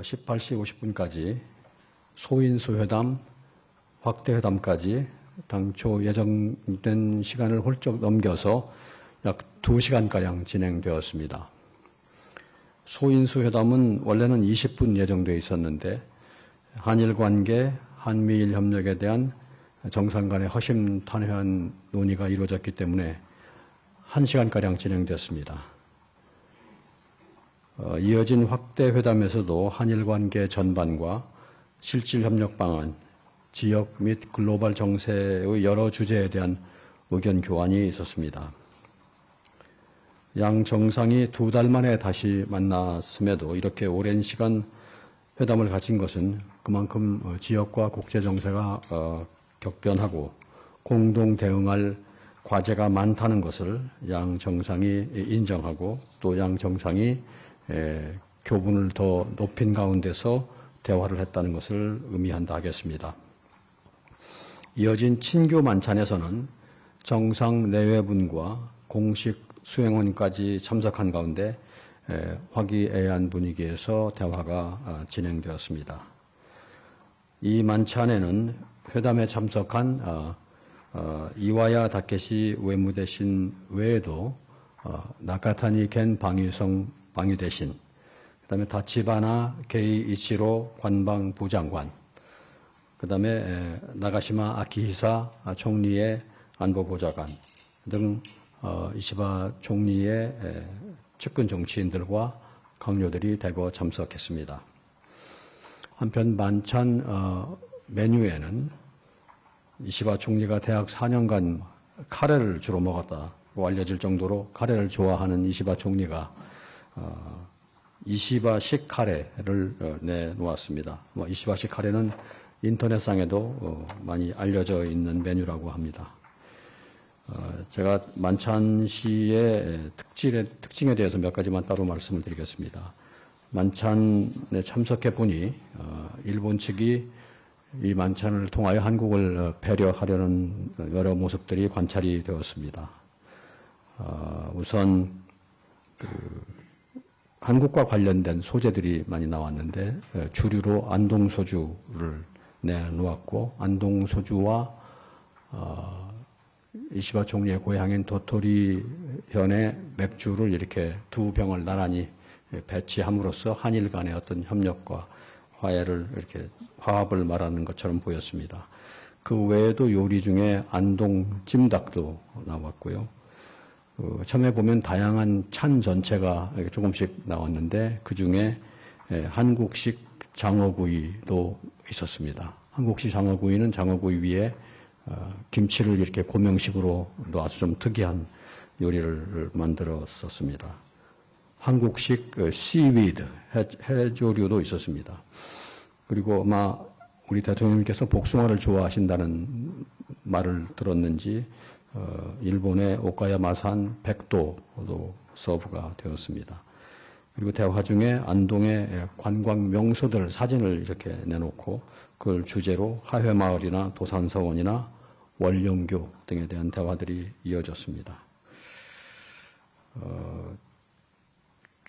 18시 50분까지 소인수 회담, 확대 회담까지 당초 예정된 시간을 훌쩍 넘겨서 약 2시간가량 진행되었습니다. 소인수 회담은 원래는 20분 예정되어 있었는데 한일 관계, 한미일 협력에 대한 정상 간의 허심탄회한 논의가 이루어졌기 때문에 1시간가량 진행됐습니다. 이어진 확대 회담에서도 한일 관계 전반과 실질 협력 방안, 지역 및 글로벌 정세의 여러 주제에 대한 의견 교환이 있었습니다. 양 정상이 2달 만에 다시 만났음에도 이렇게 오랜 시간 회담을 가진 것은 그만큼 지역과 국제 정세가 격변하고 공동 대응할 과제가 많다는 것을 양 정상이 인정하고 또 양 정상이 교분을 더 높인 가운데서 대화를 했다는 것을 의미한다 하겠습니다. 이어진 친교 만찬에서는 정상 내외분과 공식 수행원까지 참석한 가운데 화기애애한 분위기에서 대화가 진행되었습니다. 이 만찬에는 회담에 참석한 이와야 다케시 외무대신 외에도 나카타니 겐 방위대신, 그다음에 다치바나 게이이치로 관방부장관, 그다음에 나가시마 아키히사 총리의 안보보좌관 등 이시바 총리의 측근 정치인들과 강요들이 대거 참석했습니다. 한편 만찬 메뉴에는 이시바 총리가 대학 4년간 카레를 주로 먹었다고 알려질 정도로 카레를 좋아하는 이시바 총리가 이시바식 카레를 내놓았습니다. 이시바식 카레는 인터넷상에도 많이 알려져 있는 메뉴라고 합니다. 제가 만찬 시의 특징에 대해서 몇 가지만 따로 말씀을 드리겠습니다. 만찬에 참석해 보니 일본 측이 이 만찬을 통하여 한국을 배려하려는 여러 모습들이 관찰이 되었습니다. 우선 한국과 관련된 소재들이 많이 나왔는데 주류로 안동소주를 내놓았고, 안동소주와 이시바 총리의 고향인 도토리현의 맥주를 이렇게 두 병을 나란히 배치함으로써 한일 간의 어떤 협력과 화해를 이렇게 화합을 말하는 것처럼 보였습니다. 그 외에도 요리 중에 안동 찜닭도 나왔고요. 처음에 보면 다양한 찬 전체가 조금씩 나왔는데 그 중에 한국식 장어구이도 있었습니다. 한국식 장어구이는 장어구이 위에 김치를 이렇게 고명식으로 놔서 좀 특이한 요리를 만들었었습니다. 한국식 씨위드, 해조류도 있었습니다. 그리고 아마 우리 대통령님께서 복숭아를 좋아하신다는 말을 들었는지 일본의 오카야마산 백도도 서브가 되었습니다. 그리고 대화 중에 안동의 관광 명소들 사진을 이렇게 내놓고 그걸 주제로 하회마을이나 도산서원이나 원령교 등에 대한 대화들이 이어졌습니다.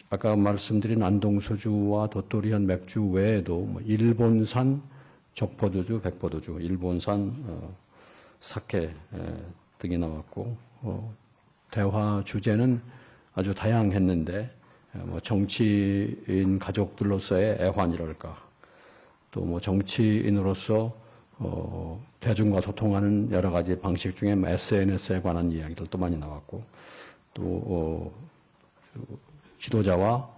아까 말씀드린 안동소주와 도토리현 맥주 외에도 일본산 적포도주, 백포도주, 일본산 사케 등이 나왔고, 대화 주제는 아주 다양했는데 정치인 가족들로서의 애환이랄까, 또 정치인으로서 대중과 소통하는 여러 가지 방식 중에 SNS에 관한 이야기들도 많이 나왔고, 또 지도자와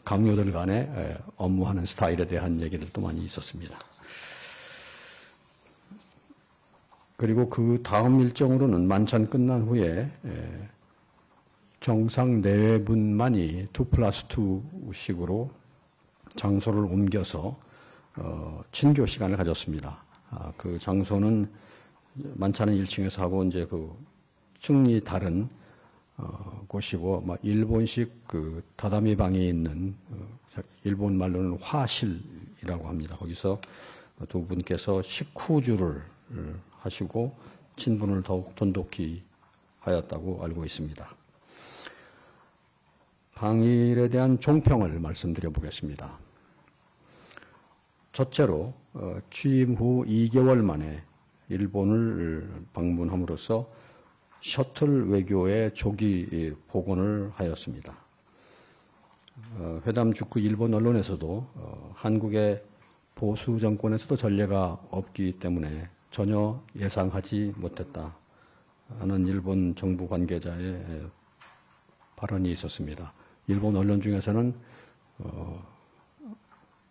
강요들 간의 업무하는 스타일에 대한 얘기들도 많이 있었습니다. 그리고 그 다음 일정으로는 만찬 끝난 후에 정상 내외분만이 2+2식으로 장소를 옮겨서 친교 시간을 가졌습니다. 그 장소는 만찬은 1층에서 하고 이제 그 층이 다른 곳이고, 일본식 그 다다미 방이 있는 일본 말로는 화실이라고 합니다. 거기서 두 분께서 식후주를 하시고 친분을 더욱 돈독히 하였다고 알고 있습니다. 방일에 대한 종평을 말씀드려 보겠습니다. 첫째로 취임 후 2개월 만에 일본을 방문함으로써 셔틀 외교의 조기 복원을 하였습니다. 회담 직후 일본 언론에서도 한국의 보수 정권에서도 전례가 없기 때문에 전혀 예상하지 못했다 하는 일본 정부 관계자의 발언이 있었습니다. 일본 언론 중에서는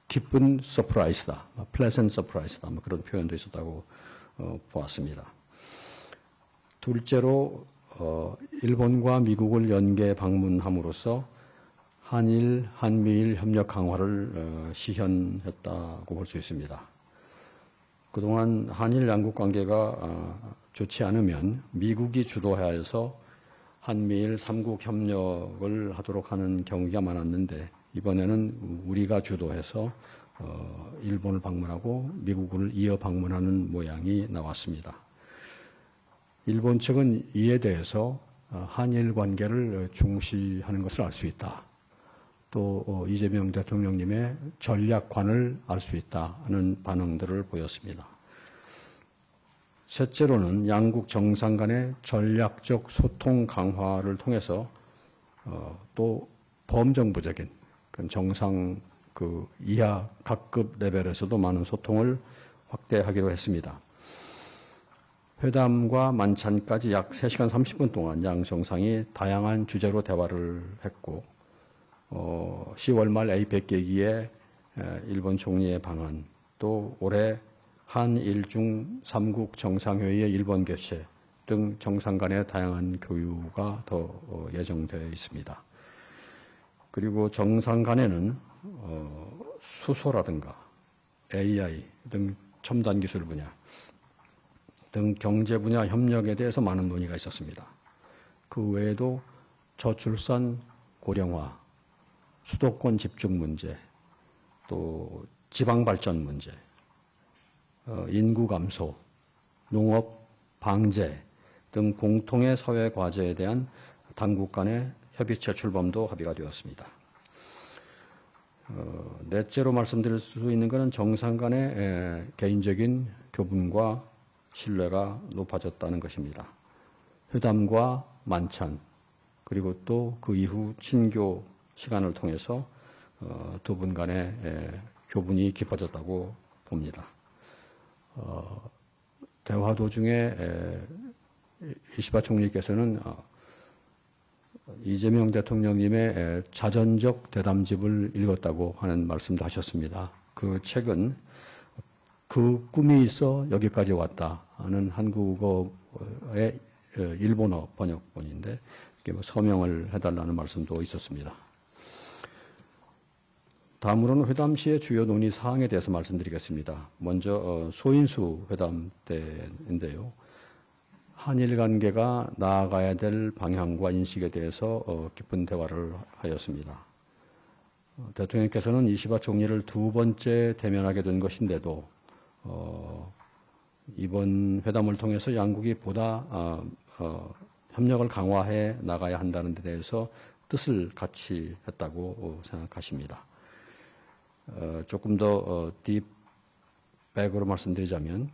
기쁜 서프라이즈다, 플레센트 서프라이즈다 그런 표현도 있었다고 보았습니다. 둘째로 일본과 미국을 연계 방문함으로써 한일, 한미일 협력 강화를 시현했다고 볼 수 있습니다. 그동안 한일 양국 관계가 좋지 않으면 미국이 주도하여서 한미일 3국 협력을 하도록 하는 경우가 많았는데 이번에는 우리가 주도해서 일본을 방문하고 미국을 이어 방문하는 모양이 나왔습니다. 일본 측은 이에 대해서 한일 관계를 중시하는 것을 알 수 있다. 또 이재명 대통령님의 전략관을 알 수 있다는 반응들을 보였습니다. 셋째로는 양국 정상 간의 전략적 소통 강화를 통해서 또 범정부적인 정상 이하 각급 레벨에서도 많은 소통을 확대하기로 했습니다. 회담과 만찬까지 약 3시간 30분 동안 양 정상이 다양한 주제로 대화를 했고 10월 말 에이펙 계기에 일본 총리의 방한, 또 올해 한일중 3국 정상회의의 일본 개최 등 정상 간의 다양한 교류가 더 예정되어 있습니다. 그리고 정상 간에는 수소라든가 AI 등 첨단 기술 분야 등 경제 분야 협력에 대해서 많은 논의가 있었습니다. 그 외에도 저출산 고령화, 수도권 집중 문제, 또 지방 발전 문제, 인구 감소, 농업 방제 등 공통의 사회 과제에 대한 당국 간의 협의체 출범도 합의가 되었습니다. 넷째로 말씀드릴 수 있는 것은 정상 간의 개인적인 교분과 신뢰가 높아졌다는 것입니다. 회담과 만찬, 그리고 또 그 이후 친교 시간을 통해서 두 분 간의 교분이 깊어졌다고 봅니다. 대화 도중에 이시바 총리께서는 이재명 대통령님의 자전적 대담집을 읽었다고 하는 말씀도 하셨습니다. 그 책은 그 꿈이 있어 여기까지 왔다 하는 한국어의 일본어 번역본인데 서명을 해달라는 말씀도 있었습니다. 다음으로는 회담 시의 주요 논의 사항에 대해서 말씀드리겠습니다. 먼저 소인수 회담 때인데요. 한일 관계가 나아가야 될 방향과 인식에 대해서 깊은 대화를 하였습니다. 대통령께서는 이시바 총리를 두 번째 대면하게 된 것인데도 이번 회담을 통해서 양국이 보다 협력을 강화해 나가야 한다는 데 대해서 뜻을 같이 했다고 생각하십니다. 조금 더 딥백으로 말씀드리자면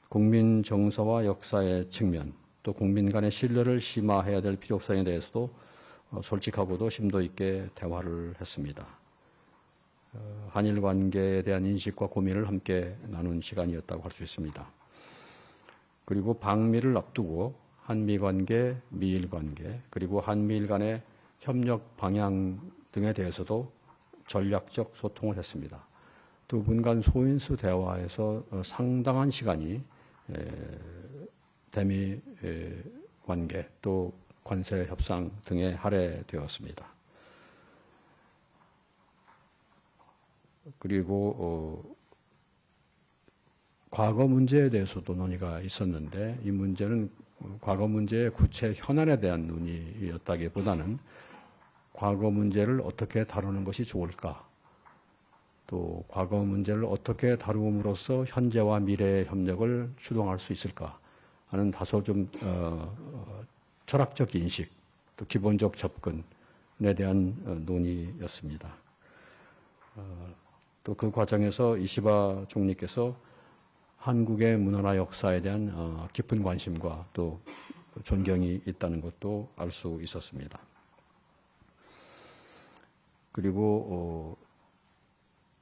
국민 정서와 역사의 측면, 또 국민 간의 신뢰를 심화해야 될 필요성에 대해서도 솔직하고도 심도 있게 대화를 했습니다. 한일 관계에 대한 인식과 고민을 함께 나눈 시간이었다고 할 수 있습니다. 그리고 방미를 앞두고 한미 관계, 미일 관계, 그리고 한미일 간의 협력 방향 등에 대해서도 전략적 소통을 했습니다. 두 분 간 소인수 대화에서 상당한 시간이 대미 관계 또 관세 협상 등에 할애되었습니다. 그리고 과거 문제에 대해서도 논의가 있었는데 이 문제는 과거 문제의 구체 현안에 대한 논의였다기보다는 과거 문제를 어떻게 다루는 것이 좋을까, 또 과거 문제를 어떻게 다루음으로써 현재와 미래의 협력을 추동할 수 있을까 하는 다소 좀 철학적 인식, 또 기본적 접근에 대한 논의였습니다. 또 그 과정에서 이시바 총리께서 한국의 문화나 역사에 대한 깊은 관심과 또 존경이 있다는 것도 알 수 있었습니다. 그리고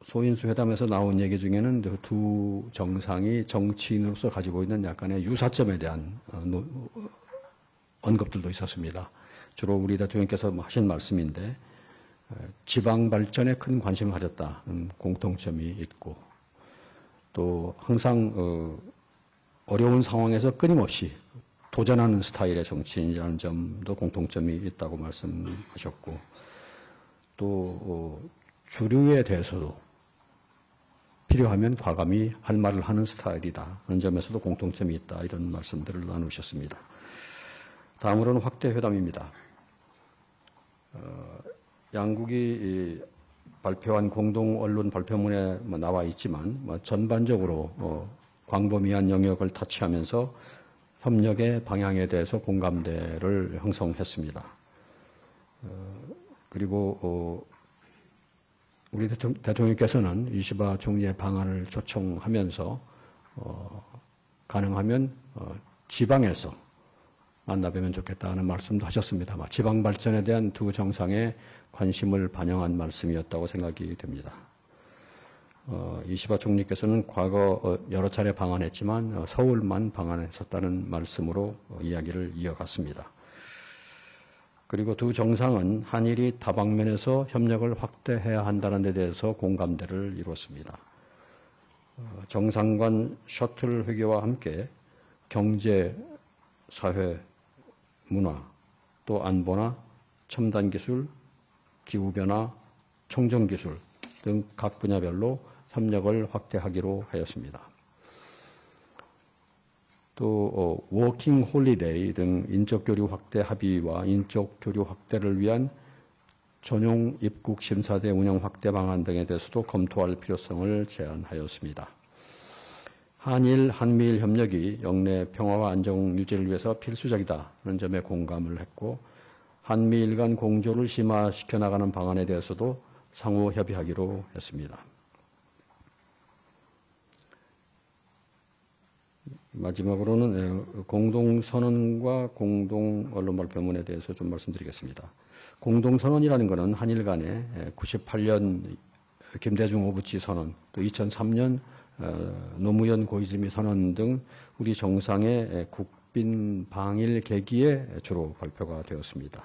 소인수 회담에서 나온 얘기 중에는 두 정상이 정치인으로서 가지고 있는 약간의 유사점에 대한 언급들도 있었습니다. 주로 우리 대통령께서 하신 말씀인데 지방 발전에 큰 관심을 가졌다는 공통점이 있고 또 항상 어려운 상황에서 끊임없이 도전하는 스타일의 정치인이라는 점도 공통점이 있다고 말씀하셨고 또 주류에 대해서도 필요하면 과감히 할 말을 하는 스타일이다. 그런 점에서도 공통점이 있다. 이런 말씀들을 나누셨습니다. 다음으로는 확대 회담입니다. 양국이 발표한 공동 언론 발표문에 나와 있지만 전반적으로 광범위한 영역을 타치하면서 협력의 방향에 대해서 공감대를 형성했습니다. 그리고 우리 대통령께서는 이시바 총리의 방안을 초청하면서 가능하면 지방에서 만나뵈면 좋겠다는 말씀도 하셨습니다만 지방 발전에 대한 두 정상의 관심을 반영한 말씀이었다고 생각이 됩니다. 이시바 총리께서는 과거 여러 차례 방한했지만 서울만 방한했었다는 말씀으로 이야기를 이어갔습니다. 그리고 두 정상은 한일이 다방면에서 협력을 확대해야 한다는 데 대해서 공감대를 이뤘습니다. 정상 간 셔틀 회교와 함께 경제, 사회, 문화, 또 안보나 첨단 기술, 기후변화, 청정기술 등 각 분야별로 협력을 확대하기로 하였습니다. 또 워킹 홀리데이 등 인적 교류 확대 합의와 인적 교류 확대를 위한 전용 입국 심사대 운영 확대 방안 등에 대해서도 검토할 필요성을 제안하였습니다. 한미일 협력이 영내 평화와 안정 유지를 위해서 필수적이다는 점에 공감을 했고 한미일 간 공조를 심화시켜 나가는 방안에 대해서도 상호 협의하기로 했습니다. 마지막으로는 공동선언과 공동언론발표문에 대해서 좀 말씀드리겠습니다. 공동선언이라는 것은 한일 간에 98년 김대중 오부치 선언, 또 2003년 노무현 고이즈미 선언 등 우리 정상의 국빈 방일 계기에 주로 발표가 되었습니다.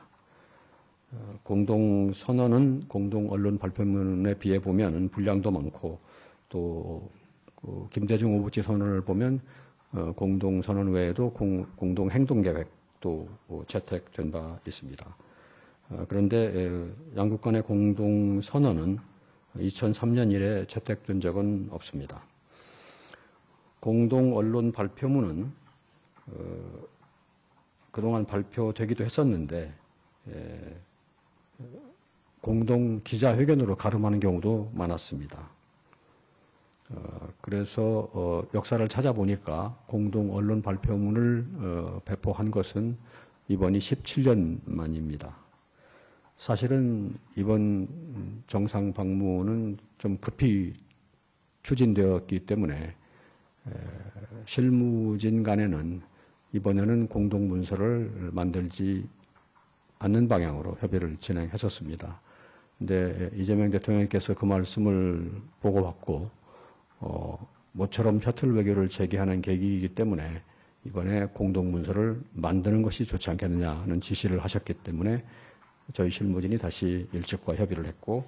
공동선언은 공동언론 발표문에 비해 보면 분량도 많고 또 김대중 오부치 선언을 보면 공동선언 외에도 공동행동계획도 채택된 바 있습니다. 그런데 양국 간의 공동선언은 2003년 이래 채택된 적은 없습니다. 공동언론 발표문은 그동안 발표되기도 했었는데 공동기자회견으로 가름하는 경우도 많았습니다. 그래서 역사를 찾아보니까 공동 언론 발표문을 배포한 것은 이번이 17년 만입니다. 사실은 이번 정상 방문은 좀 급히 추진되었기 때문에 실무진 간에는 이번에는 공동 문서를 만들지 않는 방향으로 협의를 진행했었습니다. 그런데 이재명 대통령께서 그 말씀을 보고받고 모처럼 셔틀 외교를 재개하는 계기이기 때문에 이번에 공동문서를 만드는 것이 좋지 않겠느냐는 지시를 하셨기 때문에 저희 실무진이 다시 일측과 협의를 했고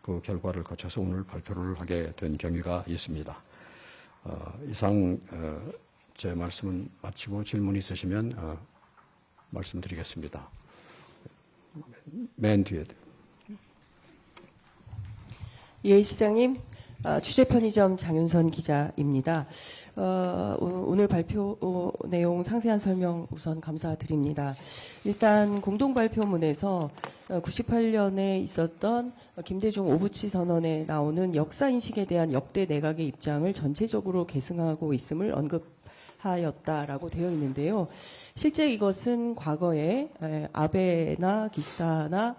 그 결과를 거쳐서 오늘 발표를 하게 된 경위가 있습니다. 이상 제 말씀은 마치고 질문 있으시면 말씀드리겠습니다. 맨 뒤에. 예, 실장님. 취재 편의점 장윤선 기자입니다. 오늘 발표 내용 상세한 설명 우선 감사드립니다. 일단 공동발표문에서 98년에 있었던 김대중 오부치 선언에 나오는 역사인식에 대한 역대 내각의 입장을 전체적으로 계승하고 있음을 하였다라고 되어 있는데요. 실제 이것은 과거에 아베나 기시다나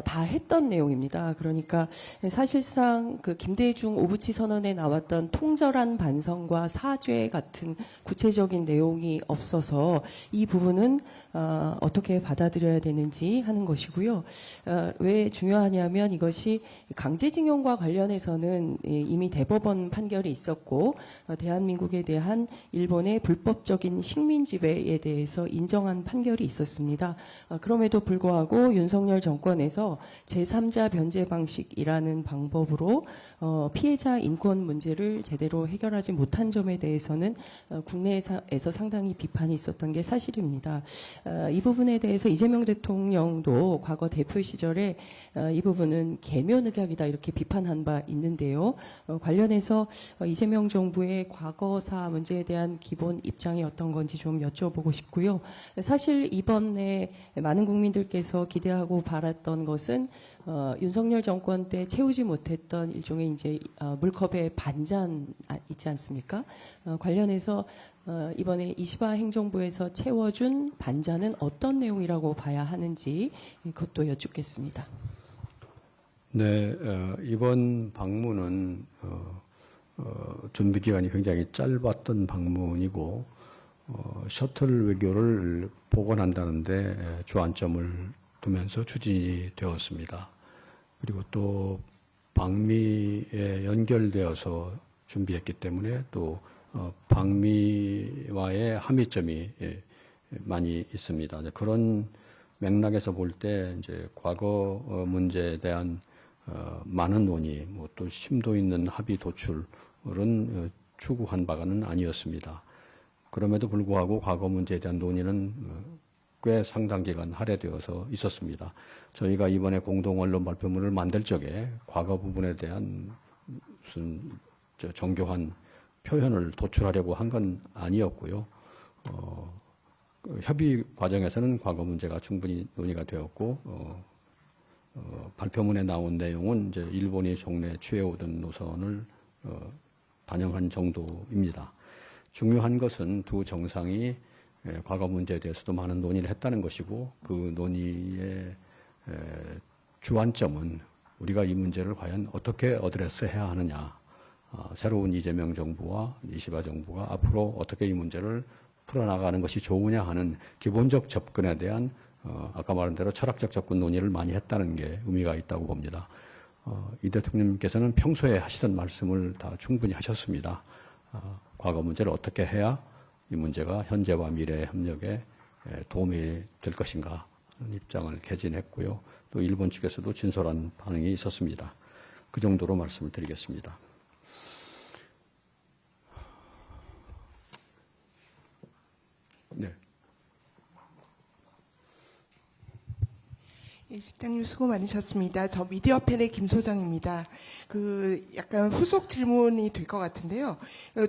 다 했던 내용입니다. 그러니까 사실상 그 김대중 오부치 선언에 나왔던 통절한 반성과 사죄 같은 구체적인 내용이 없어서 이 부분은 어떻게 받아들여야 되는지 하는 것이고요. 왜 중요하냐면 이것이 강제징용과 관련해서는 이미 대법원 판결이 있었고 대한민국에 대한 일본의 불법적인 식민 지배에 대해서 인정한 판결이 있었습니다. 그럼에도 불구하고 윤석열 정권에서 제3자 변제 방식이라는 방법으로 피해자 인권 문제를 제대로 해결하지 못한 점에 대해서는 국내에서 상당히 비판이 있었던 게 사실입니다. 이 부분에 대해서 이재명 대통령도 과거 대표 시절에 이 부분은 계면의학이다 이렇게 비판한 바 있는데요. 관련해서 이재명 정부의 과거사 문제에 대한 기본 입장이 어떤 건지 좀 여쭤보고 싶고요. 사실 이번에 많은 국민들께서 기대하고 바랐던 것은 윤석열 정권 때 채우지 못했던 일종의 이제 물컵의 반잔 있지 않습니까? 관련해서 이번에 이시바 행정부에서 채워준 반잔은 어떤 내용이라고 봐야 하는지 그것도 여쭙겠습니다. 네, 이번 방문은 준비 기간이 굉장히 짧았던 방문이고 셔틀 외교를 복원한다는데 주안점을 두면서 추진이 되었습니다. 그리고 또 방미에 연결되어서 준비했기 때문에 또 방미와의 함의점이 많이 있습니다. 그런 맥락에서 볼 때 이제 과거 문제에 대한 많은 논의, 뭐 또 심도 있는 합의 도출은 추구한 바가는 아니었습니다. 그럼에도 불구하고 과거 문제에 대한 논의는 꽤 상당 기간 할애되어서 있었습니다. 저희가 이번에 공동 언론 발표문을 만들 적에 과거 부분에 대한 무슨 정교한 표현을 도출하려고 한 건 아니었고요. 협의 과정에서는 과거 문제가 충분히 논의가 되었고 발표문에 나온 내용은 이제 일본이 종래 취해오던 노선을 반영한 정도입니다. 중요한 것은 두 정상이 과거 문제에 대해서도 많은 논의를 했다는 것이고 그 논의의 주안점은 우리가 이 문제를 과연 어떻게 어드레스해야 하느냐, 새로운 이재명 정부와 이시바 정부가 앞으로 어떻게 이 문제를 풀어나가는 것이 좋으냐 하는 기본적 접근에 대한 아까 말한 대로 철학적 접근 논의를 많이 했다는 게 의미가 있다고 봅니다. 이 대통령님께서는 평소에 하시던 말씀을 다 충분히 하셨습니다. 과거 문제를 어떻게 해야 이 문제가 현재와 미래의 협력에 도움이 될 것인가 하는 입장을 개진했고요. 또 일본 측에서도 진솔한 반응이 있었습니다. 그 정도로 말씀을 드리겠습니다. 네. 예, 실장님 수고 많으셨습니다. 저 미디어팬의 김 소장입니다. 약간 후속 질문이 될 것 같은데요.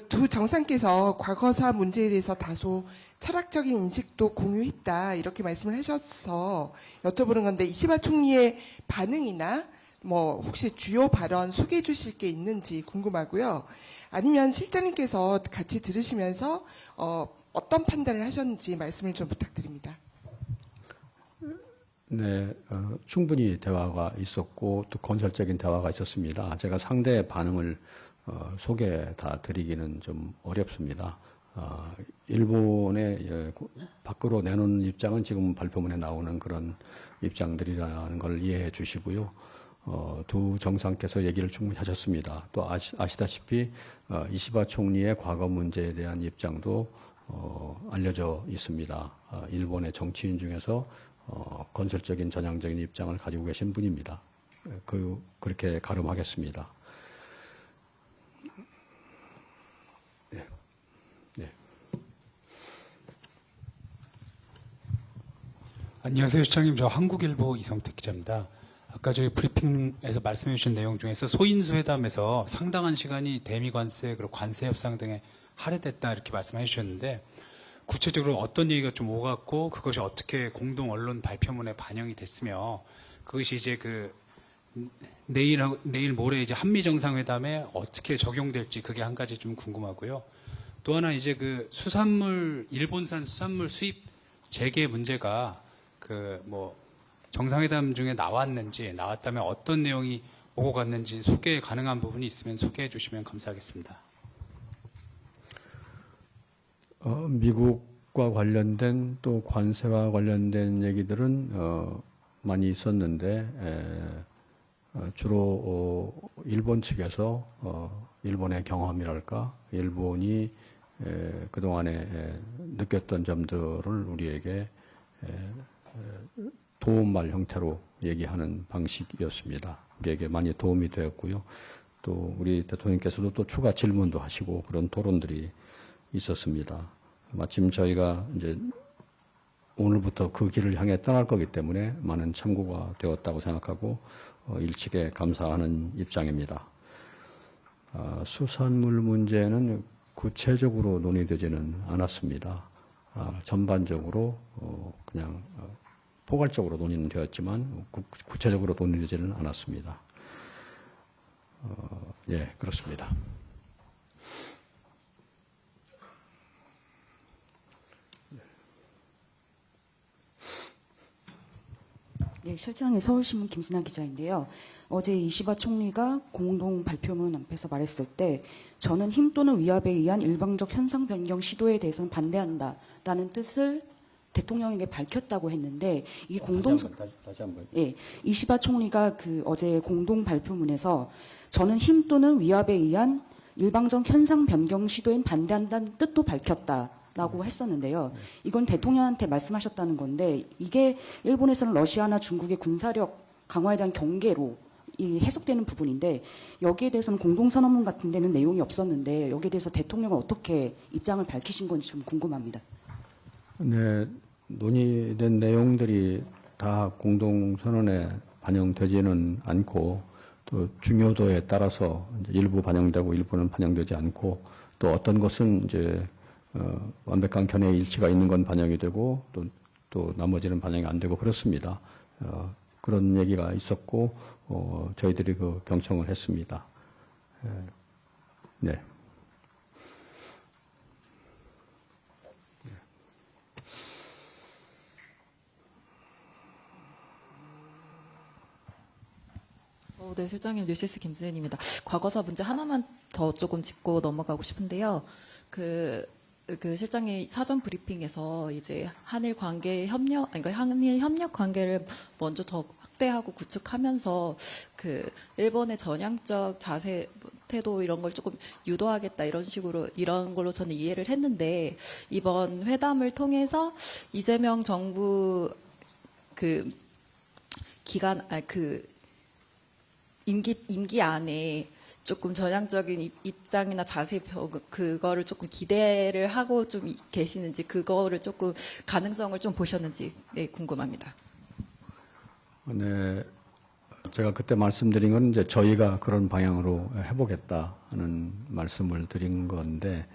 두 정상께서 과거사 문제에 대해서 다소 철학적인 인식도 공유했다 이렇게 말씀을 하셔서 여쭤보는 건데 이시바 총리의 반응이나 뭐 혹시 주요 발언 소개해 주실 게 있는지 궁금하고요. 아니면 실장님께서 같이 들으시면서 어떤 판단을 하셨는지 말씀을 좀 부탁드립니다. 네, 충분히 대화가 있었고 또 건설적인 대화가 있었습니다. 제가 상대의 반응을 소개 다 드리기는 좀 어렵습니다. 일본의 밖으로 내놓는 입장은 지금 발표문에 나오는 그런 입장들이라는 걸 이해해 주시고요. 두 정상께서 얘기를 충분히 하셨습니다. 또 아시다시피 이시바 총리의 과거 문제에 대한 입장도 알려져 있습니다. 일본의 정치인 중에서 건설적인 전향적인 입장을 가지고 계신 분입니다. 그렇게 가름하겠습니다. 네. 네. 안녕하세요, 시장님. 저 한국일보 이성택 기자입니다. 아까 저희 브리핑에서 말씀해 주신 내용 중에서 소인수 회담에서 상당한 시간이 대미 관세 그리고 관세 협상 등에 할애됐다 이렇게 말씀해 주셨는데 구체적으로 어떤 얘기가 좀 오갔고 그것이 어떻게 공동 언론 발표문에 반영이 됐으며 그것이 이제 내일 모레 이제 한미 정상회담에 어떻게 적용될지 그게 한 가지 좀 궁금하고요. 또 하나 이제 그 수산물 일본산 수산물 수입 재개 문제가 그 뭐 정상회담 중에 나왔는지 나왔다면 어떤 내용이 오고 갔는지 소개 가능한 부분이 있으면 소개해 주시면 감사하겠습니다. 미국과 관련된 또 관세와 관련된 얘기들은 많이 있었는데 주로 일본 측에서 일본의 경험이랄까 일본이 그동안에 느꼈던 점들을 우리에게 도움말 형태로 얘기하는 방식이었습니다. 우리에게 많이 도움이 되었고요. 또 우리 대통령께서도 또 추가 질문도 하시고 그런 토론들이 있었습니다. 마침 저희가 이제 오늘부터 그 길을 향해 떠날 거기 때문에 많은 참고가 되었다고 생각하고 일찍에 감사하는 입장입니다. 수산물 문제는 구체적으로 논의되지는 않았습니다. 전반적으로 그냥 포괄적으로 논의는 되었지만 구체적으로 논의되지는 않았습니다. 예, 그렇습니다. 예, 실장의 서울신문 김진아 기자인데요. 어제 이시바 총리가 공동 발표문 앞에서 말했을 때 저는 힘 또는 위압에 의한 일방적 현상 변경 시도에 대해서는 반대한다라는 뜻을 대통령에게 밝혔다고 했는데 이게 다시 한번. 예, 이시바 총리가 그 어제 공동 발표문에서 저는 힘 또는 위압에 의한 일방적 현상 변경 시도엔 반대한다는 뜻도 밝혔다라고 했었는데요. 이건 대통령한테 말씀하셨다는 건데 이게 일본에서는 러시아나 중국의 군사력 강화에 대한 경계로 이 해석되는 부분인데 여기에 대해서는 공동선언문 같은 데는 내용이 없었는데 여기에 대해서 대통령은 어떻게 입장을 밝히신 건지 좀 궁금합니다. 네, 논의된 내용들이 다 공동선언에 반영되지는 않고 또 중요도에 따라서 이제 일부 반영되고 일부는 반영되지 않고 또 어떤 것은 이제 완벽한 견해 일치가 있는 건 반영이 되고 또 나머지는 반영이 안 되고 그렇습니다. 그런 얘기가 있었고 저희들이 그 경청을 했습니다. 네. 네, 실장님, 뉴시스 김수현입니다. 과거사 문제 하나만 더 조금 짚고 넘어가고 싶은데요. 그 실장의 사전 브리핑에서 이제 한일 관계 협력, 그러니까 한일 협력 관계를 먼저 더 확대하고 구축하면서 그 일본의 전향적 자세, 태도 이런 걸 조금 유도하겠다 이런 식으로 이런 걸로 저는 이해를 했는데 이번 회담을 통해서 이재명 정부 그 기간, 임기 안에 조금 전향적인 입장이나 자세 그거를 조금 기대를 하고 좀 계시는지 그거를 조금 가능성을 좀 보셨는지 네, 궁금합니다. 네, 제가 그때 말씀드린 건 이제 저희가 그런 방향으로 해보겠다 하는 말씀을 드린 건데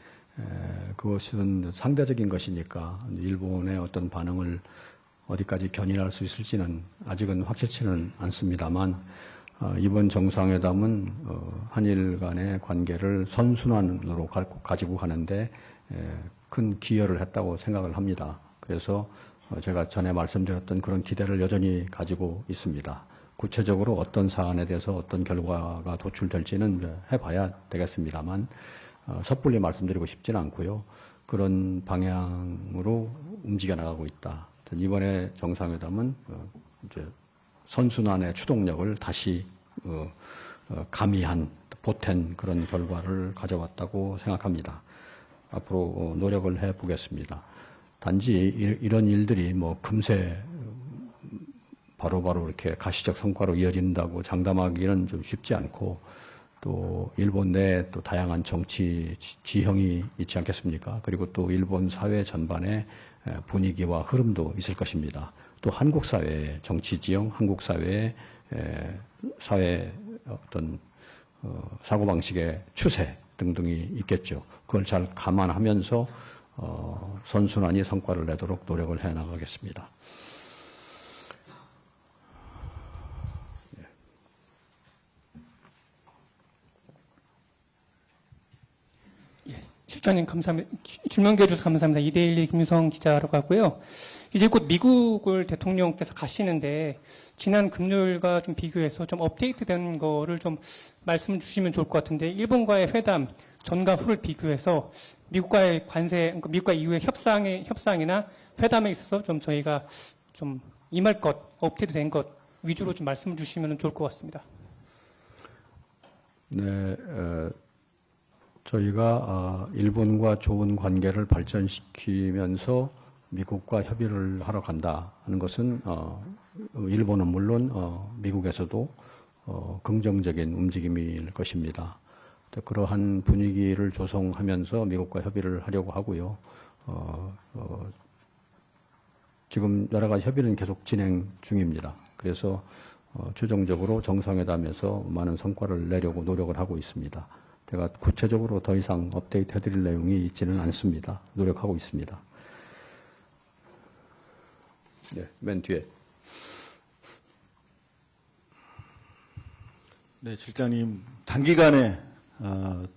그것은 상대적인 것이니까 일본의 어떤 반응을 어디까지 견인할 수 있을지는 아직은 확실치는 않습니다만 이번 정상회담은 한일 간의 관계를 선순환으로 가지고 가는데 큰 기여를 했다고 생각을 합니다. 그래서 제가 전에 말씀드렸던 그런 기대를 여전히 가지고 있습니다. 구체적으로 어떤 사안에 대해서 어떤 결과가 도출될지는 해봐야 되겠습니다만 섣불리 말씀드리고 싶지는 않고요. 그런 방향으로 움직여 나가고 있다. 이번에 정상회담은 이제 선순환의 추동력을 다시 가미한 보탠 그런 결과를 가져왔다고 생각합니다. 앞으로 노력을 해보겠습니다. 단지 이런 일들이 뭐 금세 바로바로 이렇게 가시적 성과로 이어진다고 장담하기는 좀 쉽지 않고 또 일본 내에 또 다양한 정치 지형이 있지 않겠습니까? 그리고 또 일본 사회 전반의 분위기와 흐름도 있을 것입니다. 또 한국 사회의 정치 지형, 한국 사회의 사회 어떤 사고방식의 추세 등등이 있겠죠. 그걸 잘 감안하면서 선순환이 성과를 내도록 노력을 해나가겠습니다. 실장님 감사합니다. 질문해 주셔서 감사합니다. 이데일리 김유성 기자라고 하고요. 이제 곧 미국을 대통령께서 가시는데 지난 금요일과 좀 비교해서 좀 업데이트된 거를 좀 말씀 주시면 좋을 것 같은데 일본과의 회담 전과 후를 비교해서 미국과의 관세, 그러니까 미국과 이후의 협상이나 회담에 있어서 좀 저희가 좀 임할 것, 업데이트된 것 위주로 좀 말씀 주시면 좋을 것 같습니다. 네, 저희가 일본과 좋은 관계를 발전시키면서 미국과 협의를 하러 간다 하는 것은 일본은 물론 미국에서도 긍정적인 움직임일 것입니다. 그러한 분위기를 조성하면서 미국과 협의를 하려고 하고요. 지금 여러 가지 협의는 계속 진행 중입니다. 그래서 최종적으로 정상회담에서 많은 성과를 내려고 노력을 하고 있습니다. 제가 구체적으로 더 이상 업데이트 해드릴 내용이 있지는 않습니다. 노력하고 있습니다. 네, 맨 뒤에. 네, 실장님 단기간에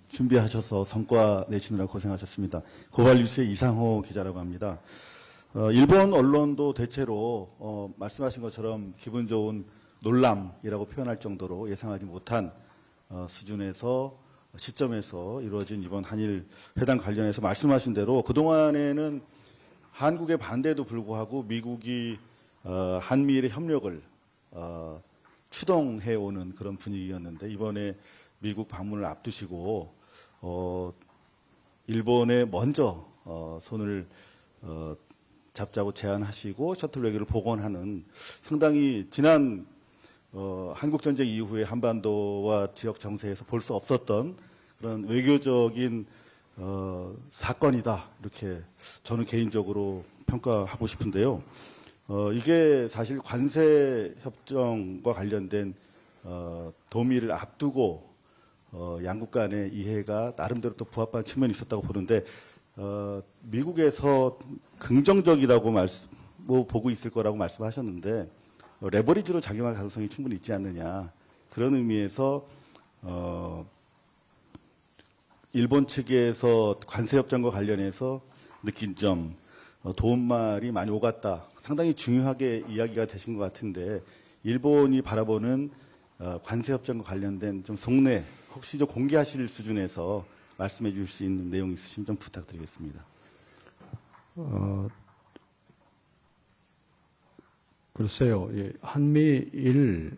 준비하셔서 성과 내시느라 고생하셨습니다. 고발뉴스의 이상호 기자라고 합니다. 일본 언론도 대체로 말씀하신 것처럼 기분 좋은 놀람이라고 표현할 정도로 예상하지 못한 수준에서 시점에서 이루어진 이번 한일 회담 관련해서 말씀하신 대로 그동안에는 한국의 반대에도 불구하고 미국이 한미일의 협력을 추동해오는 그런 분위기였는데 이번에 미국 방문을 앞두시고 일본에 먼저 손을 잡자고 제안하시고 셔틀 외교를 복원하는 상당히 지난 한국전쟁 이후에 한반도와 지역 정세에서 볼 수 없었던 그런 외교적인 사건이다 이렇게 저는 개인적으로 평가하고 싶은데요. 이게 사실 관세 협정과 관련된 도미를 앞두고 양국 간의 이해가 나름대로 또 부합한 측면이 있었다고 보는데 미국에서 긍정적이라고 보고 있을 거라고 말씀하셨는데 레버리지로 작용할 가능성이 충분히 있지 않느냐 그런 의미에서 일본 측에서 관세 협정과 관련해서 느낀 점 도움말이 많이 오갔다. 상당히 중요하게 이야기가 되신 것 같은데 일본이 바라보는 관세 협정과 관련된 좀 속내 혹시 좀 공개하실 수준에서 말씀해 주실 수 있는 내용 있으시면 좀 부탁드리겠습니다. 글쎄요, 한미일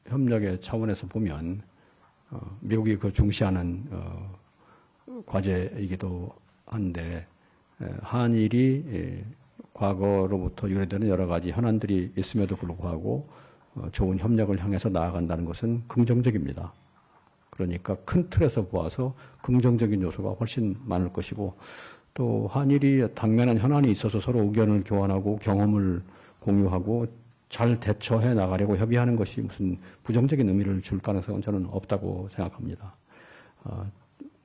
협력의 차원에서 보면 미국이 그 중시하는 과제이기도 한데 한일이 과거로부터 유래되는 여러 가지 현안들이 있음에도 불구하고 좋은 협력을 향해서 나아간다는 것은 긍정적입니다. 그러니까 큰 틀에서 보아서 긍정적인 요소가 훨씬 많을 것이고 또 한일이 당면한 현안이 있어서 서로 의견을 교환하고 경험을 공유하고 잘 대처해 나가려고 협의하는 것이 무슨 부정적인 의미를 줄 가능성은 저는 없다고 생각합니다.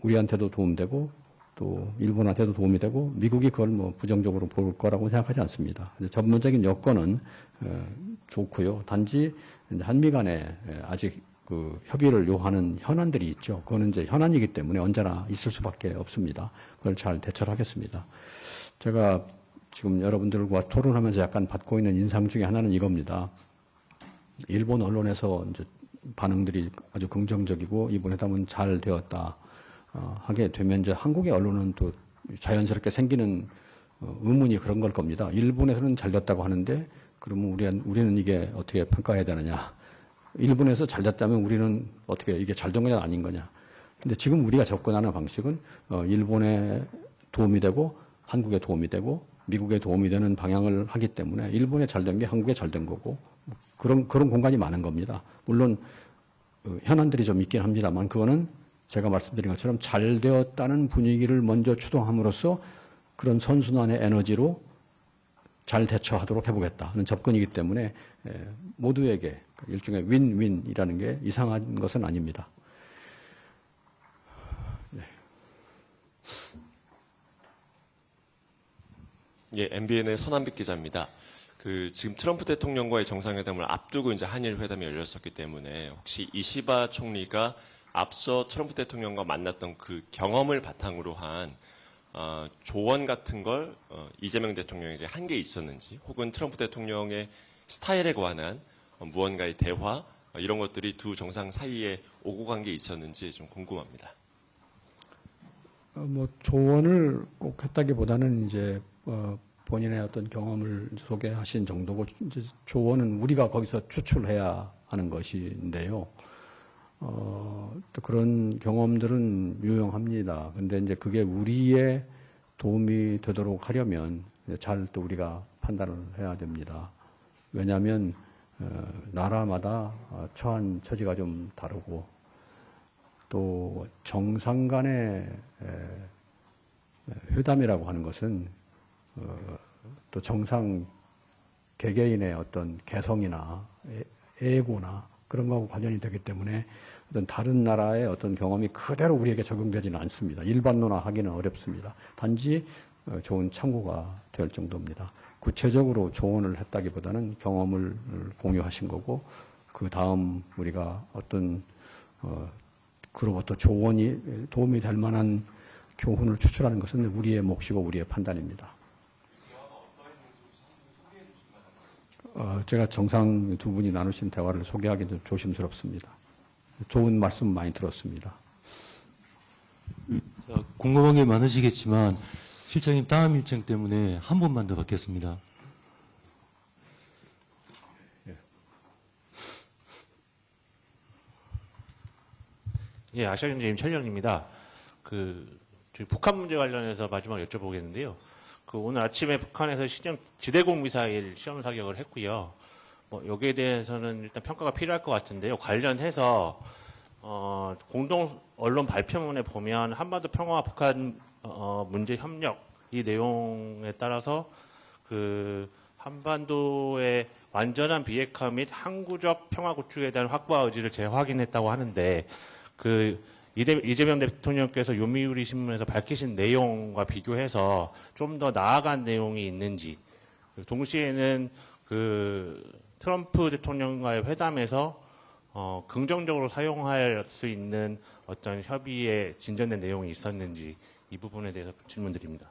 우리한테도 도움되고 또 일본한테도 도움이 되고 미국이 그걸 뭐 부정적으로 볼 거라고 생각하지 않습니다. 전문적인 여건은 좋고요. 단지 한미 간에 아직 그 협의를 요하는 현안들이 있죠. 그거는 이제 현안이기 때문에 언제나 있을 수밖에 없습니다. 그걸 잘 대처를 하겠습니다. 제가 지금 여러분들과 토론하면서 약간 받고 있는 인상 중에 하나는 이겁니다. 일본 언론에서 이제 반응들이 아주 긍정적이고 이번 회담은 잘 되었다 하게 되면 이제 한국의 언론은 또 자연스럽게 생기는 의문이 그런 걸 겁니다. 일본에서는 잘 됐다고 하는데 그러면 우리는 이게 어떻게 평가해야 되느냐? 일본에서 잘 됐다면 우리는 어떻게 이게 잘 된 거냐 아닌 거냐? 근데 지금 우리가 접근하는 방식은 일본에 도움이 되고 한국에 도움이 되고 미국에 도움이 되는 방향을 하기 때문에 일본에 잘 된 게 한국에 잘 된 거고 그런 공간이 많은 겁니다. 물론 현안들이 좀 있긴 합니다만 그거는 제가 말씀드린 것처럼 잘 되었다는 분위기를 먼저 추동함으로써 그런 선순환의 에너지로 잘 대처하도록 해보겠다 하는 접근이기 때문에 모두에게 일종의 윈윈이라는 게 이상한 것은 아닙니다. 네. 예, MBN의 선한빛 기자입니다. 지금 트럼프 대통령과의 정상회담을 앞두고 이제 한일 회담이 열렸었기 때문에 혹시 이시바 총리가 앞서 트럼프 대통령과 만났던 그 경험을 바탕으로 한 조언 같은 걸 이재명 대통령에게 한 게 있었는지, 혹은 트럼프 대통령의 스타일에 관한 무언가의 대화, 이런 것들이 두 정상 사이에 오고 간 게 있었는지 좀 궁금합니다. 뭐 조언을 꼭 했다기보다는 이제 본인의 어떤 경험을 소개하신 정도고, 이제 조언은 우리가 거기서 추출해야 하는 것인데요. 또 그런 경험들은 유용합니다. 근데 이제 그게 우리의 도움이 되도록 하려면 잘 또 우리가 판단을 해야 됩니다. 왜냐하면 나라마다 처한 처지가 좀 다르고, 또 정상 간의 회담이라고 하는 것은 또 정상 개개인의 어떤 개성이나 애고나 그런 거하고 관련이 되기 때문에 어떤 다른 나라의 어떤 경험이 그대로 우리에게 적용되지는 않습니다. 일반론화하기는 어렵습니다. 단지 좋은 참고가 될 정도입니다. 구체적으로 조언을 했다기보다는 경험을 공유하신 거고, 그 다음 우리가 어떤 그로부터 조언이 도움이 될 만한 교훈을 추출하는 것은 우리의 몫이고 우리의 판단입니다. 제가 정상 두 분이 나누신 대화를 소개하기 좀 조심스럽습니다. 좋은 말씀 많이 들었습니다. 자, 궁금한 게 많으시겠지만 실장님 다음 일정 때문에 한 번만 더 받겠습니다. 예, 아시아경제 임철영입니다. 저희 북한 문제 관련해서 마지막 여쭤보겠는데요. 오늘 아침에 북한에서 지대공 미사일 시험 사격을 했고요. 여기에 대해서는 일단 평가가 필요할 것 같은데요. 관련해서 공동 언론 발표문에 보면 한반도 평화와 북한 문제 협력 이 내용에 따라서 한반도의 완전한 비핵화 및 항구적 평화 구축에 대한 확보와 의지를 재확인했다고 하는데, 이재명 대통령께서 요미우리 신문에서 밝히신 내용과 비교해서 좀 더 나아간 내용이 있는지, 동시에는 트럼프 대통령과의 회담에서 긍정적으로 사용할 수 있는 어떤 협의에 진전된 내용이 있었는지, 이 부분에 대해서 질문드립니다.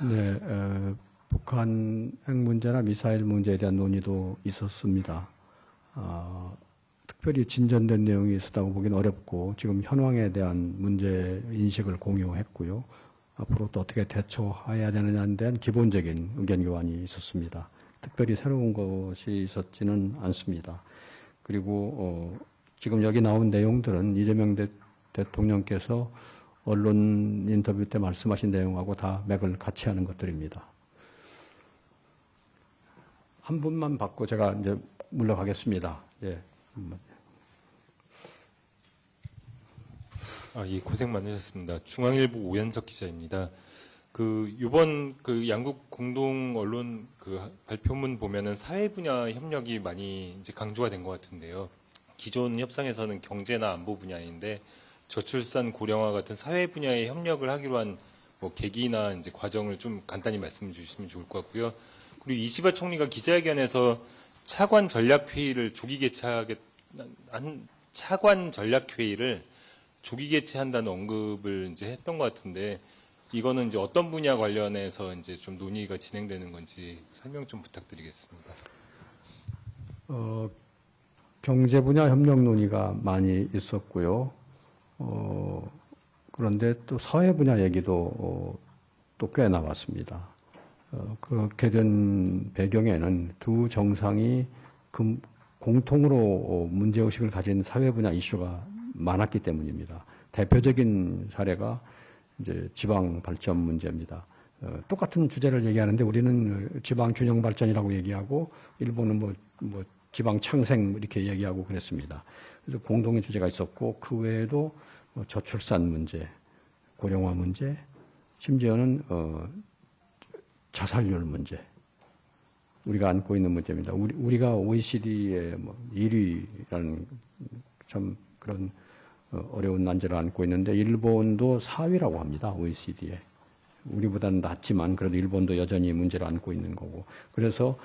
네, 북한 핵 문제나 미사일 문제에 대한 논의도 있었습니다. 특별히 진전된 내용이 있었다고 보기는 어렵고, 지금 현황에 대한 문제 인식을 공유했고요. 앞으로 또 어떻게 대처해야 되느냐에 대한 기본적인 의견 교환이 있었습니다. 특별히 새로운 것이 있었지는 않습니다. 그리고 지금 여기 나온 내용들은 이재명 대통령께서 언론 인터뷰 때 말씀하신 내용하고 다 맥을 같이 하는 것들입니다. 한 분만 받고 제가 이제 물러가겠습니다. 예. 예, 고생 많으셨습니다. 중앙일보 오현석 기자입니다. 이번 양국 공동 언론 발표문 보면은 사회 분야 협력이 많이 이제 강조가 된 것 같은데요. 기존 협상에서는 경제나 안보 분야인데 저출산 고령화 같은 사회 분야의 협력을 하기로 한 계기나 이제 과정을 좀 간단히 말씀해 주시면 좋을 것 같고요. 그리고 이시바 총리가 기자회견에서 차관 전략회의를 조기 개최한다는 언급을 이제 했던 것 같은데, 이거는 이제 어떤 분야 관련해서 이제 좀 논의가 진행되는 건지 설명 좀 부탁드리겠습니다. 경제 분야 협력 논의가 많이 있었고요. 그런데 또 사회 분야 얘기도 또 꽤 나왔습니다. 그렇게 된 배경에는 두 정상이 공통으로 문제의식을 가진 사회 분야 이슈가 많았기 때문입니다. 대표적인 사례가 이제 지방 발전 문제입니다. 똑같은 주제를 얘기하는데 우리는 지방 균형 발전이라고 얘기하고, 일본은 뭐 지방 창생 이렇게 얘기하고 그랬습니다. 그래서 공동의 주제가 있었고, 그 외에도 저출산 문제, 고령화 문제, 심지어는 자살률 문제, 우리가 안고 있는 문제입니다. 우리가 OECD의 1위라는 참 그런 어려운 난제를 안고 있는데, 일본도 4위라고 합니다. OECD에. 우리보다는 낫지만 그래도 일본도 여전히 문제를 안고 있는 거고. 그래서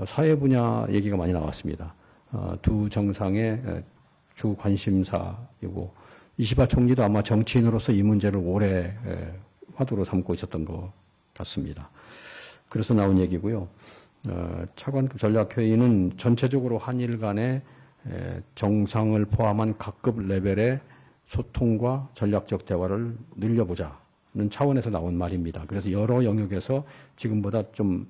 사회 분야 얘기가 많이 나왔습니다. 두 정상의 주 관심사이고 이시바 총리도 아마 정치인으로서 이 문제를 오래 화두로 삼고 있었던 것 같습니다. 그래서 나온 얘기고요. 차관급 전략회의는 전체적으로 한일 간의 정상을 포함한 각급 레벨의 소통과 전략적 대화를 늘려보자는 차원에서 나온 말입니다. 그래서 여러 영역에서 지금보다 좀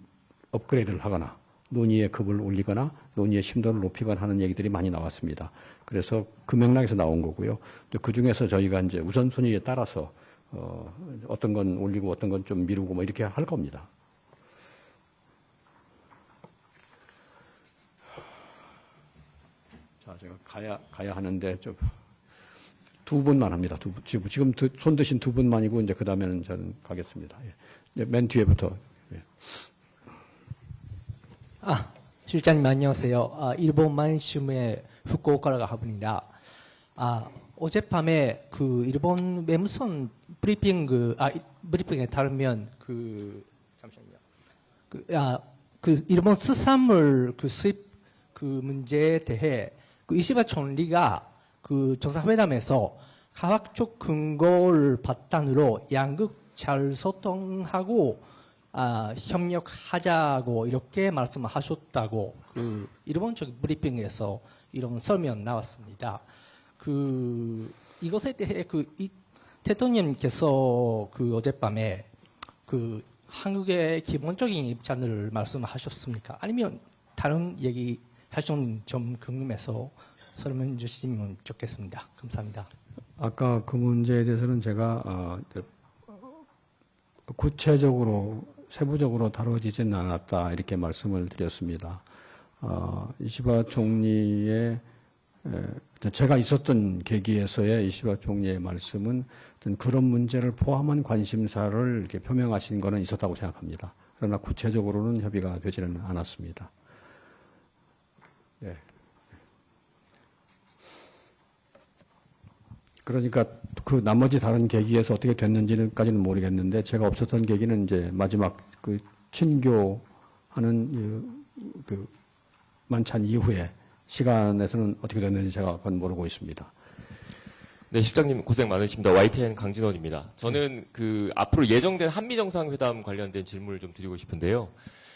업그레이드를 하거나 논의의 급을 올리거나 논의의 심도를 높이거나 하는 얘기들이 많이 나왔습니다. 그래서 그 맥락에서 나온 거고요. 또 그 중에서 저희가 이제 우선순위에 따라서 어떤 건 올리고 어떤 건 좀 미루고 뭐 이렇게 할 겁니다. 자, 제가 가야 하는데 두 분만 합니다. 지금 손 드신 두 분만이고 이제 그 다음에는 저는 가겠습니다. 예. 맨 뒤에부터. 예. 실장님 안녕하세요. 일본 만심의 후쿠오카라고 합니다. 어젯밤에 그 일본 외무성 브리핑에 따르면 잠시만요. 그 일본 수산물 수입 문제에 대해 이시바 총리가 정상회담에서 과학적 근거를 바탕으로 양국 잘 소통하고 협력하자고 이렇게 말씀하셨다고 일본적 브리핑에서 이런 설명 나왔습니다. 이것에 대해 이 대통령님께서 어젯밤에 한국의 기본적인 입장을 말씀하셨습니까? 아니면 다른 얘기 하셨는지 좀 궁금해서 설명 주시면 좋겠습니다. 감사합니다. 아까 그 문제에 대해서는 제가 구체적으로 세부적으로 다뤄지지는 않았다 이렇게 말씀을 드렸습니다. 이시바 총리의 제가 있었던 계기에서의 이시바 총리의 말씀은 그런 문제를 포함한 관심사를 이렇게 표명하신 거는 있었다고 생각합니다. 그러나 구체적으로는 협의가 되지는 않았습니다. 네. 그러니까 그 나머지 다른 계기에서 어떻게 됐는지까지는 모르겠는데 제가 없었던 계기는 이제 마지막 친교하는 만찬 이후에 시간에서는 어떻게 됐는지 제가 그건 모르고 있습니다. 네, 실장님 고생 많으십니다. YTN 강진원입니다. 저는 앞으로 예정된 한미 정상회담 관련된 질문을 좀 드리고 싶은데요.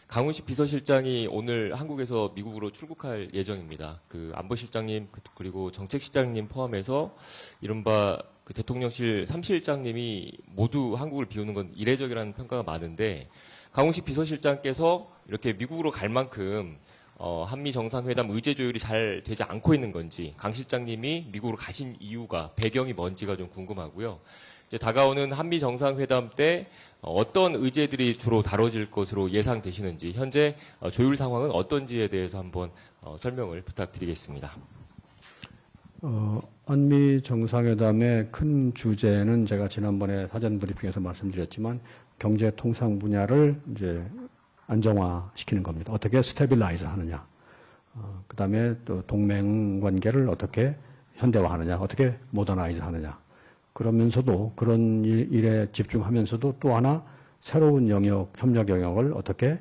강훈식 비서실장이 오늘 한국에서 미국으로 출국할 예정입니다. 안보실장님 그리고 정책실장님 포함해서 이른바 대통령실 3실장님이 모두 한국을 비우는 건 이례적이라는 평가가 많은데 강훈식 비서실장께서 이렇게 미국으로 갈 만큼 한미 정상회담 의제 조율이 잘 되지 않고 있는 건지 강 실장님이 미국으로 가신 이유가 배경이 뭔지가 좀 궁금하고요. 이제 다가오는 한미 정상회담 때 어떤 의제들이 주로 다뤄질 것으로 예상되시는지 현재 조율 상황은 어떤지에 대해서 한번 설명을 부탁드리겠습니다. 한미 정상회담의 큰 주제는 제가 지난번에 사전 브리핑에서 말씀드렸지만 경제 통상 분야를 이제 안정화시키는 겁니다. 어떻게 스테빌라이즈 하느냐. 그다음에 또 동맹 관계를 어떻게 현대화하느냐. 어떻게 모더나이즈 하느냐. 그러면서도 그런 일에 집중하면서도 또 하나 새로운 영역, 협력 영역을 어떻게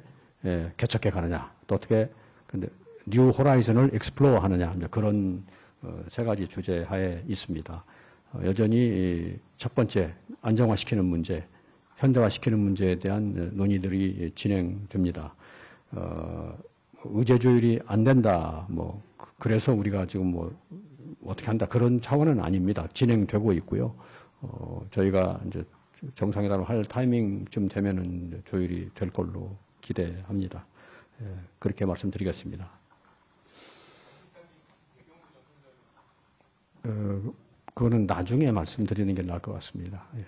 개척해 가느냐. 또 어떻게 근데 뉴 호라이즌을 익스플로어 하느냐. 그런 세 가지 주제 하에 있습니다. 여전히 첫 번째 안정화시키는 문제, 현대화시키는 문제에 대한 논의들이 진행됩니다. 의제 조율이 안 된다. 그래서 우리가 지금 어떻게 한다. 그런 차원은 아닙니다. 진행되고 있고요. 저희가 이제 정상회담을 할 타이밍쯤 되면은 조율이 될 걸로 기대합니다. 그렇게 말씀드리겠습니다. 그거는 나중에 말씀드리는 게 나을 것 같습니다. 예.